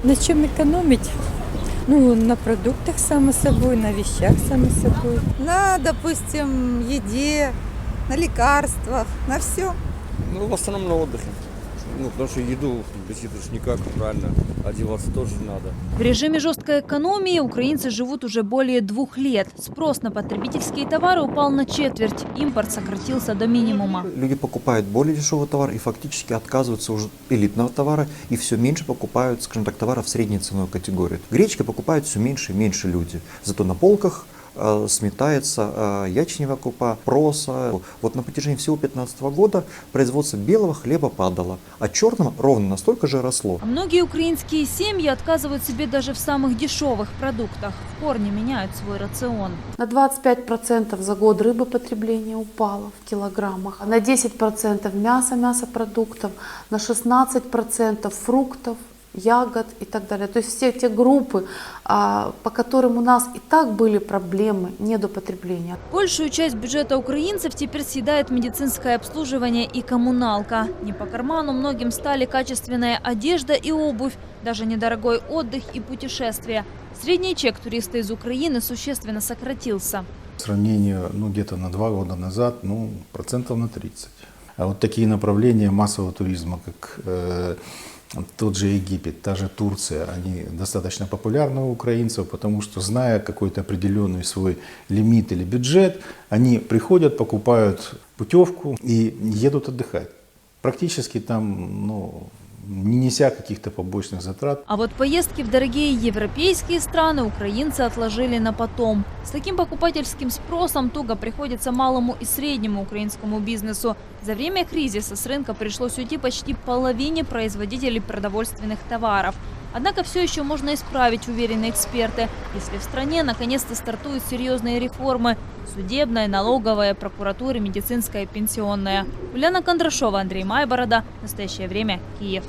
На чем экономить? Ну, на продуктах, само собой, на вещах, само собой. На, допустим, еде, на лекарствах, на все. Ну, в основном на отдыхе. Ну, потому что еду без еды ж никак, правильно, одеваться тоже надо. В режиме жесткой экономии украинцы живут уже более 2 лет. Спрос на потребительские товары упал на четверть. Импорт сократился до минимума. Люди покупают более дешевый товар и фактически отказываются уже элитного товара и все меньше покупают, скажем так, товаров в средней ценовой категории. Гречка покупают все меньше и меньше люди. Зато на полках сметается ячневая крупа, проса. Вот на протяжении всего 2015 года производство белого хлеба падало, а черного ровно настолько же росло. А многие украинские семьи отказывают себе даже в самых дешевых продуктах. В корне меняют свой рацион. На 25% за год рыбопотребление упало в килограммах, на 10% мяса, мясопродуктов, на 16% фруктов, ягод и так далее. То есть все те группы, по которым у нас и так были проблемы недопотребления. Большую часть бюджета украинцев теперь съедает медицинское обслуживание и коммуналка. Не по карману многим стали качественная одежда и обувь, даже недорогой отдых и путешествия. Средний чек туриста из Украины существенно сократился. В сравнении где-то на 2 года назад, процентов на 30. А вот такие направления массового туризма, как тот же Египет, та же Турция, они достаточно популярны у украинцев, потому что, зная какой-то определенный свой лимит или бюджет, они приходят, покупают путевку и едут отдыхать. Практически там, не неся каких-то побочных затрат. А вот поездки в дорогие европейские страны украинцы отложили на потом. С таким покупательским спросом туго приходится малому и среднему украинскому бизнесу. За время кризиса с рынка пришлось уйти почти половине производителей продовольственных товаров. Однако все еще можно исправить, уверены эксперты, если в стране наконец-то стартуют серьезные реформы – судебная, налоговая, прокуратура, медицинская, пенсионная. Уляна Кондрашова, Андрей Майборода. Настоящее время. Киев.